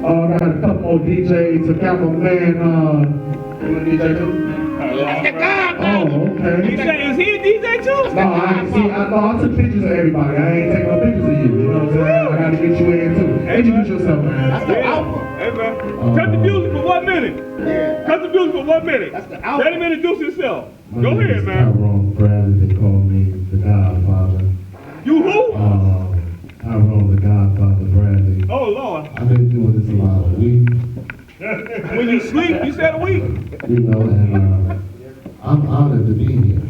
I got a couple more DJs. I got my man, you want DJ too? Oh, okay. Is he a DJ too? No, I took pictures of everybody. I ain't taking no pictures of you. You know what I'm saying? I gotta get you in too. Introduce yourself, man. That's the alpha. Hey, man. Cut the music for 1 minute. Yeah. Cut the music for 1 minute. That's the alpha. Let him introduce himself. Go ahead, man. Tyrone Bradley. They call me the Godfather. You who? Tyrone the Godfather Bradley. Oh, Lord. I've been doing this about a week. When you sleep, you said a week. You know, and I'm honored to be here.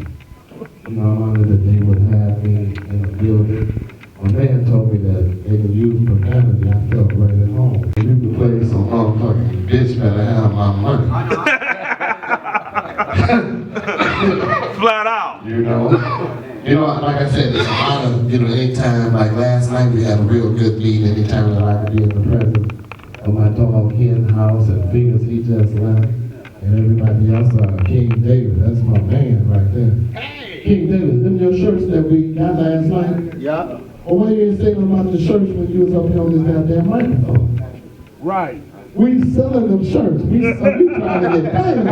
You know, I'm honored that they would have me in a building. My man told me that they could use profanity. I felt right at home. If you could play some motherfucking bitch better have my money. Flat out. You know, like I said, it's an honor. You know, anytime, like last night, we had a real good meeting. Anytime that I could be in the presence of my dog Ken House and Fingers, he just left, and everybody else, King David, that's my man right there. Hey. King David, them your shirts that we got last night? Yeah. Well, why you ain't saying about the shirts when you was up here on this goddamn microphone? Right. We selling them shirts. We trying to get paid.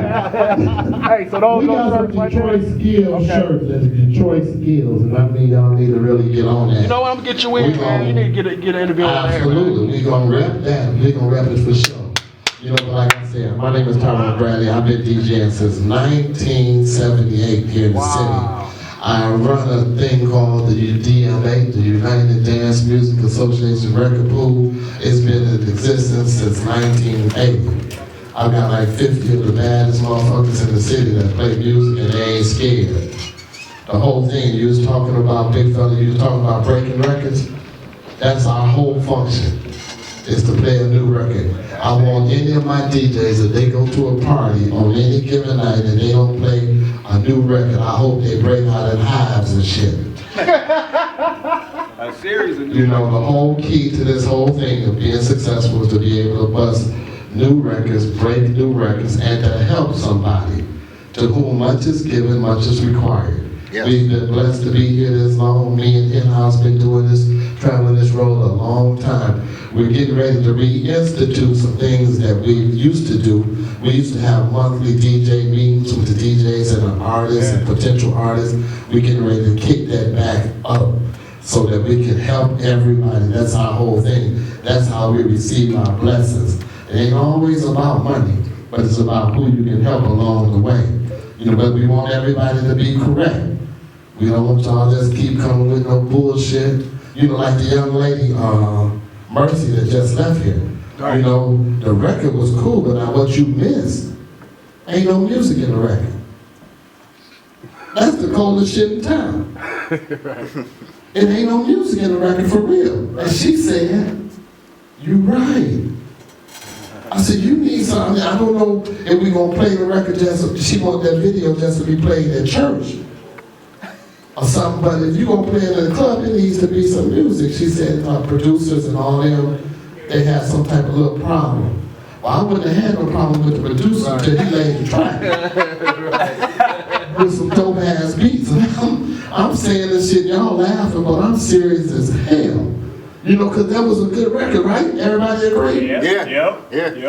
Hey, so those we got some Detroit Skills shirts. That's Detroit Skills, and I mean y'all need to really get on that. You know what? I'm gonna get you in, man. You need to get an interview on there. Absolutely. We gonna rep that. We gonna rep it for sure. You know, but like I said, my name is Tyrone Bradley. I've been DJing since 1978 here in the city. I run a thing called the UDMA, the United Dance Music Association Record Pool. It's been in existence since 1980. I've got like 50 of the baddest motherfuckers in the city that play music and they ain't scared. The whole thing, you was talking about, big fella, you was talking about breaking records. That's our whole function, is to play a new record. I want any of my DJs, if they go to a party on any given night and they don't play a new record, I hope they break out in hives and shit. A series of you know, the whole key to this whole thing of being successful is to be able to bust new records, break new records, and to help somebody to whom much is given, much is required. Yes. We've been blessed to be here this long. Me and In-House been doing this, traveling this road a long time. We're getting ready to reinstitute some things that we used to do. We used to have monthly DJ meetings with the DJs and the artists and potential artists. We're getting ready to kick that back up so that we can help everybody. That's our whole thing. That's how we receive our blessings. It ain't always about money, but it's about who you can help along the way. You know, but we want everybody to be correct. We don't want y'all just keep coming with no bullshit. You know, like the young lady, Mercy, that just left here. You know, the record was cool, but now what you missed, ain't no music in the record. That's the coldest shit in town. It ain't no music in the record for real. And she said, you right. I said, you need something. I don't know if we gonna play the record just, she want that video just to be played at church or something, but if you gonna play it in the club, it needs to be some music. She said producers and all them, they had some type of little problem. Well, I wouldn't have had no problem with the producer until he laid the track with some dope ass beats. And I'm saying this shit, y'all laughing, but I'm serious as hell. You know, because that was a good record, right? Everybody agree? Yeah.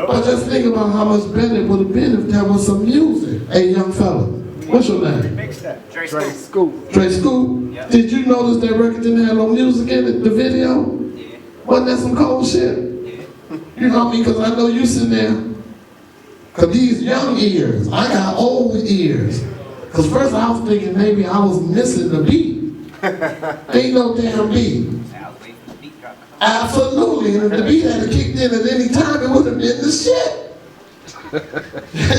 But just think about how much better it would have been if there was some music. Hey, young fella, what's your name? Trey Scoop. Trey Scoop? Yeah. Did you notice that record didn't have no music in it, the video? Yeah. Wasn't that some cold shit? Yeah. You know what I mean? Because I know you sitting there. Because these young ears, I got old ears. Because first I was thinking maybe I was missing the beat. Ain't no damn beat. Absolutely, and if the beat had kicked in at any time, it would have been the shit.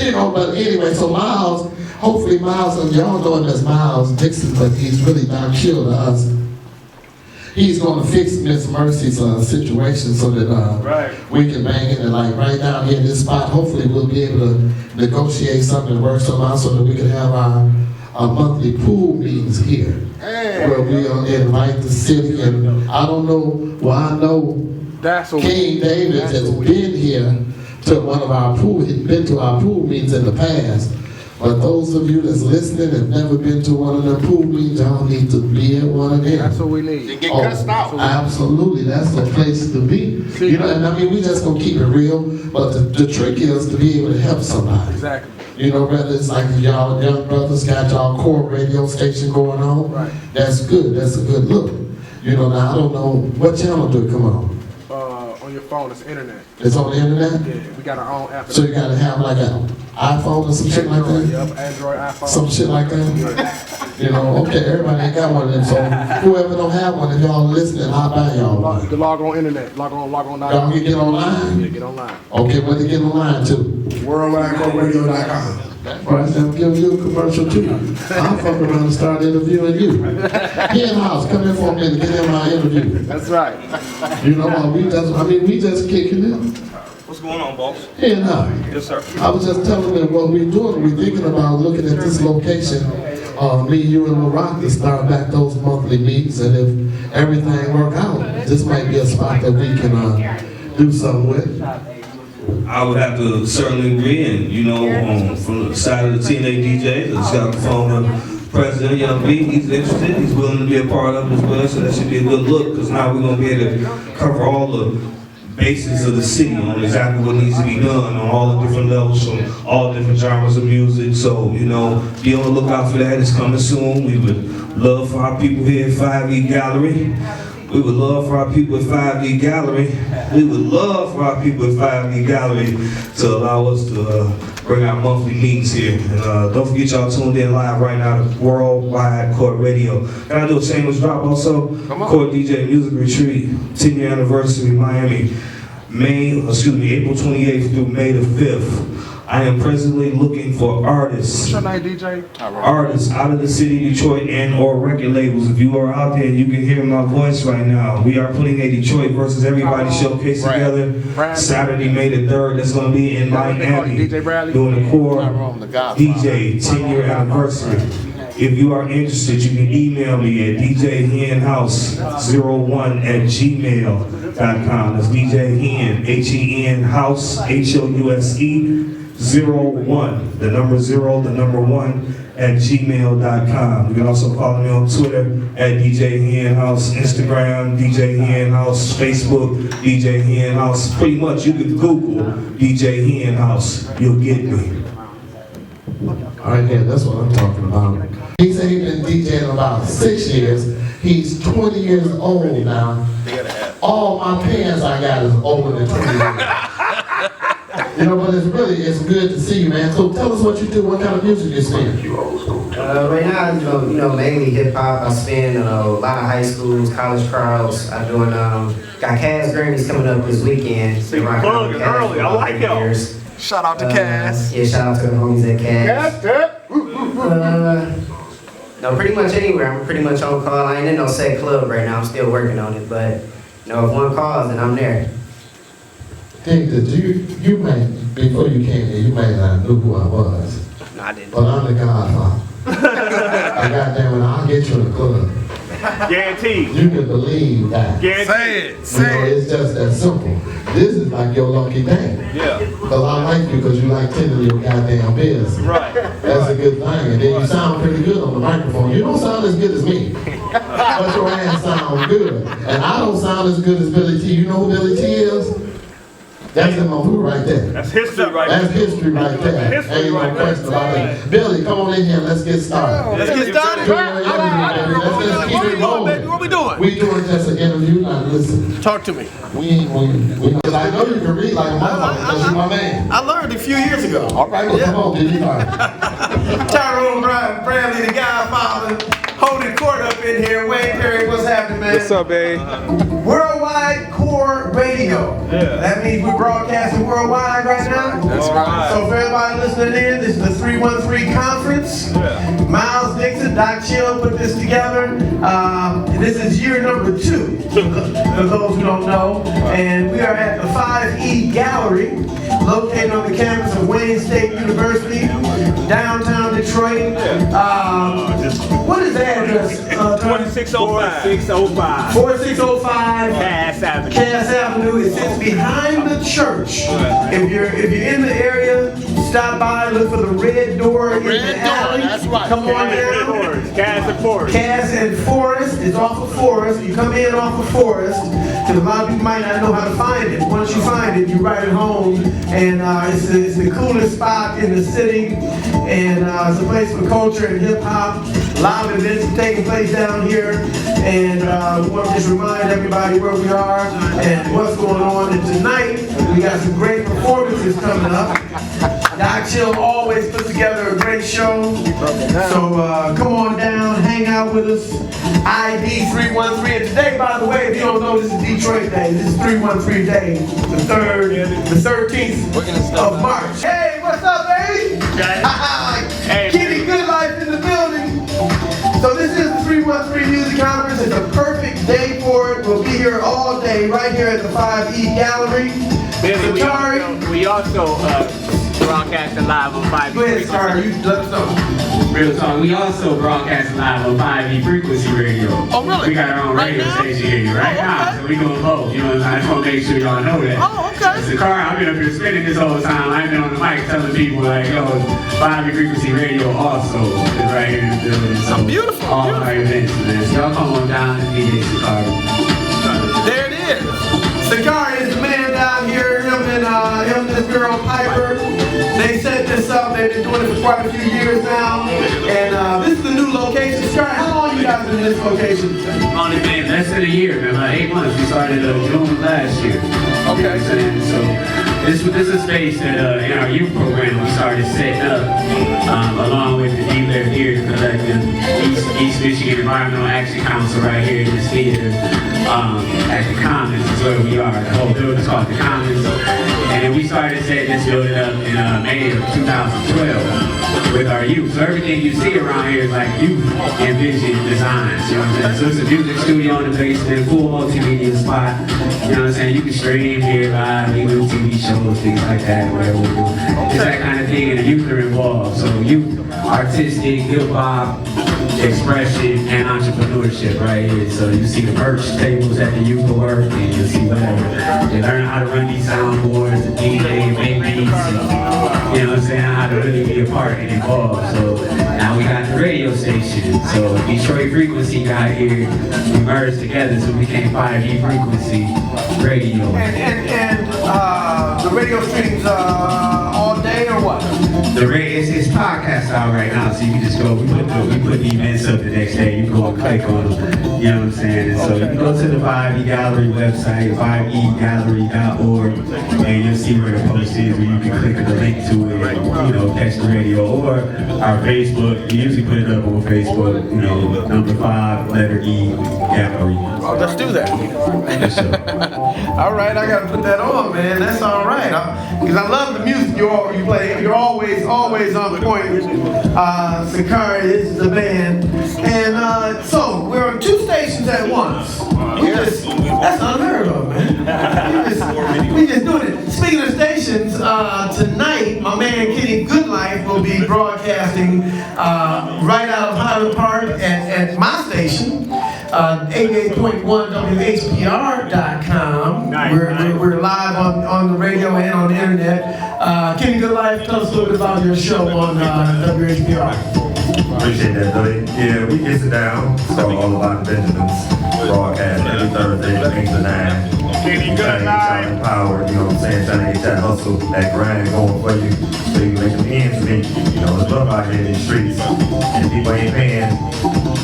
You know, but anyway, so Miles, hopefully Miles, y'all know him as Miles Dixon, but he's really not chill to us. He's gonna fix Miss Mercy's situation so that we can bang it, and like right down here in this spot, hopefully we'll be able to negotiate something and work something out so that we can have our monthly pool meetings here. Where we invite the city, and I don't know, well I know King David has been here to one of our pool, he's been to our pool meetings in the past, But those of you that's listening and never been to one of them pool meetings, y'all need to be at one of them. That's what we need. Get cussed out. Absolutely, that's the place to be. You know, and I mean, we just gonna keep it real, but the trick is to be able to help somebody. Exactly. You know, whether it's like y'all young brothers got y'all core radio station going on, Right. that's good, that's a good look. You know, now I don't know, what channel do it come on? On your phone, it's internet. It's on the internet? Yeah, we got our own app. So you gotta have like an iPhone or some shit like Android, that? yep, Android, iPhone. Some shit like that? You know, okay, everybody ain't got one of them, so whoever don't have one, if y'all listening, I'll buy y'all one. The log on internet, log on. Y'all can get online? Yeah, get online. Okay, where to get online to? WorldwideCoreRadio.com. Right, I'm giving you a commercial too. I'll fuck around and start interviewing you. Here in the house, come in for a minute, get in my interview. That's right. You know what, we just kicking it. What's going on, boss? Here now. Yes, sir. I was just telling them what we're doing. We're thinking about looking at this location, me, you, and LaRock to start back those monthly meetings, and if everything work out, this might be a spot that we can do something with. I would have to certainly agree, and you know, from the side of the TNA DJs, I just got the phone with President Young B. He's interested. He's willing to be a part of it as well, so that should be a good look. Because now we're gonna be able to cover all the bases of the city on exactly what needs to be done on all the different levels from all different genres of music. So you know, be on the lookout for that. It's coming soon. We would love for our people here at 5E Gallery. We would love for our people at 5D Gallery. We would love for our people at 5D Gallery to allow us to bring our monthly meetings here. And don't forget y'all tuned in live right now to Worldwide Court Radio. Can I do a shameless drop also? Court DJ Music Retreat, 10-year anniversary, Miami. April 28th through May the 5th. I am presently looking for artists. What's your name, DJ? Artists out of the city of Detroit and or record labels. If you are out there and you can hear my voice right now, we are putting a Detroit versus Everybody showcase together. Saturday, May the 3rd. That's going to be in Miami. DJ Bradley. Doing the core DJ 10-year anniversary. If you are interested, you can email me at djhenhouse01@gmail.com. That's DJ Hen, Hen House, HOUSE 01, the number 0, the number 1 @gmail.com. You can also follow me on Twitter at DJ Hen House, Instagram DJ Hen House, Facebook DJ Hen House. Pretty much you can Google DJ Hen House, you'll get me. All right, yeah, that's what I'm talking about. He said he's been DJing about 6 years. He's 20 years old now. All my pants I got is older than 20 years. You know, but it's good to see you, man. So tell us what you do, what kind of music you spin. Right now, you know, mainly hip hop. I spin a lot of high schools, college crowds. I'm doing got Cass Grammys coming up this weekend. Plug it early. I like y'all. Shout out to Cass. Yeah, shout out to the homies at Cass. No, pretty much anywhere. I'm pretty much on call. I ain't in no set club right now. I'm still working on it, but you know, if one calls, then I'm there. Think that you may, before you came here, you may not knew who I was. No, I didn't. But I'm the Godfather. And goddamn it, I'll get you in the club. Guaranteed. You can believe that. Guaranteed. You know, it's just that simple. This is like your lucky day. Yeah. Because I like you because you like tending your goddamn business. Right. That's a good thing. And then you sound pretty good on the microphone. You don't sound as good as me. But your ass sound good. And I don't sound as good as Billy T. You know who Billy T is? That's in my book right there. That's history right there. That's history right there. History Ain't no right question there. about that. Billy, come on in here. Let's get started. Let's get started. Let's keep it rolling. What we doing? We doing just an interview. Now listen. Talk to me. Cause I know you can read like a motherfucker because you're my man. I learned a few years ago. All right, well, come on, did you learn? Tyrone Bradley, the Godfather, holding court up in here. Wayne Perry, what's happening, man? What's up, babe? Worldwide Core Radio. Yeah. That means we're broadcasting worldwide right now. That's right. So for everybody listening in, this is the 313 conference. Yeah. Miles Dixon, Doc Chill put this together. This is year number 2, for those who don't know. And we are at the 5E Gallery, located on the campus of Wayne State University, downtown Detroit. What is the address? 4605. 4605 Cass Avenue. Cass Avenue. It sits behind the church. If you're in the area, stop by, look for the red door in the alley. That's right. Come on down. Cass and Forrest. Cass and Forest is off of Forest. You come in off of Forest, because a lot of people might not know how to find it. Once you find it, you ride it home, and it's the coolest spot in the city, and it's a place for culture and hip hop. A lot of events are taking place down here, and we want to just remind everybody where we are and what's going on. And tonight, we got some great performances coming up. Doc Chill always puts together a great show. So come on down, hang out with us. ID 313. And today, by the way, if you don't know, this is Detroit Day. This is 313 Day, the 13th of March. Hey, what's up, baby? Hey, Kenny Goodlife in the building. So this is the 313 Music Conference. It's a perfect day for it. We'll be here all day, right here at the 5E Gallery. Billy, Sorry. we also broadcasting live on 5E Go ahead, Frequency. Scar. You let us know. Real talk. We also broadcasting live on 5E Frequency Radio. Oh, really? We got our own radio station here right now, so we doing both. You know, I just want to make sure y'all know that. Oh, okay. It's the car. I've been up here spinning this whole time. I've been on the mic telling people like, yo, 5E Frequency Radio also is right here in the building. So Beautiful, all beautiful. our events, man. So y'all come on down and DJ Sakari. There it is. Sakari is the man down here, him and this girl Piper. They set this up, they've been doing it for quite a few years now. And this is the new location. Sakari, how long you guys been in this location? Only been less than a year, man. About 8 months. We started June last year. Okay. So this is a space that in our youth program we started setting up along with the D-Left Theater Collective, East Michigan Environmental Action Council right here in this theater at the Commons is where we are. The whole building's called the Commons. And then we started setting this building up in May of 2012 with our youth. So everything you see around here is like youth envision designs, you know what I'm saying? So it's a music studio in the basement, full multimedia spot, you know what I'm saying? You can stream here live, you do TV shows, things like that, whatever we do. It's that kind of thing, and the youth are involved. So youth, artistic, hip-hop, expression, and entrepreneurship right here. So you see the merch tables at the youth work, and you'll see whatever. They learn how to run these soundboards, and DJ, and make beats, and, you know what I'm saying, how to really be a part and involved. So now we got the radio station. So Detroit Frequency got here, we merged together, so we became 5E Frequency Radio. And the radio streams all day or what? The radio it's podcast out right now, so you can just go. We put the events up the next day. You go and click on them. You know what I'm saying? And so you can go to the 5E Gallery website, 5egallery.org, and you'll see where the post is, where you can click the link to it, and, you know, catch the radio, or our Facebook. We usually put it up on Facebook. You know, number 5, letter E, Gallery. Oh, let's do that. Yes, sir. All right, I gotta put that on, man. That's all right. Because I love the music you play. You're always on point. Sakari is the band. And so, we're on 2 stations at once. That's unheard of, man. We just doing it. Speaking of stations, tonight, my man Kenny Goodlife will be broadcasting right out of Highland Park at my station. 88.1 WHPR.com. We're live on the radio and on the internet. Kenny Goodlife, tell us a little bit about your show on WHPR. Appreciate that, buddy. Yeah, we get it down. So all about the Benjamins broadcast every Thursday, 8 to 9. Kenny Trying to power, you know what I'm saying? Trying to get that hustle, that grind going for you, so you make them ends meet. You know, it's rough out here in these streets, and people ain't paying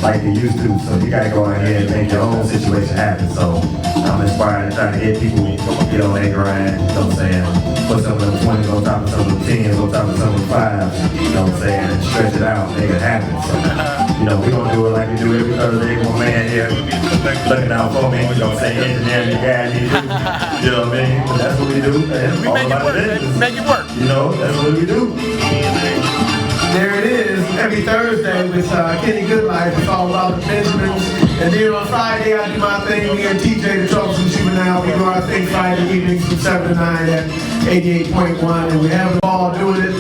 like they used to. So you gotta go out here and make your own situation happen. So I'm inspired to try to get people get on their grind. You know what I'm saying? Put some of them 20s on top of some of them 10s, on top of some of them 5s. You know what I'm saying? And stretch it out, make it happen. So, you know, we gonna do it like we do every Thursday. My man here looking out for me. You know what I'm saying? Engineering the guy he do. You know what I mean? But that's what we do. And We make it work, man. Make it work. You know, that's what we do. There it is, every Thursday with Kenny Goodlife. It's all about the Benjamins. And then on Friday, I do my thing. Me and TJ, the Troublesome Juvenile, we do our thing Friday evenings from 7 to 9 at 88.1. And we have it all doing it.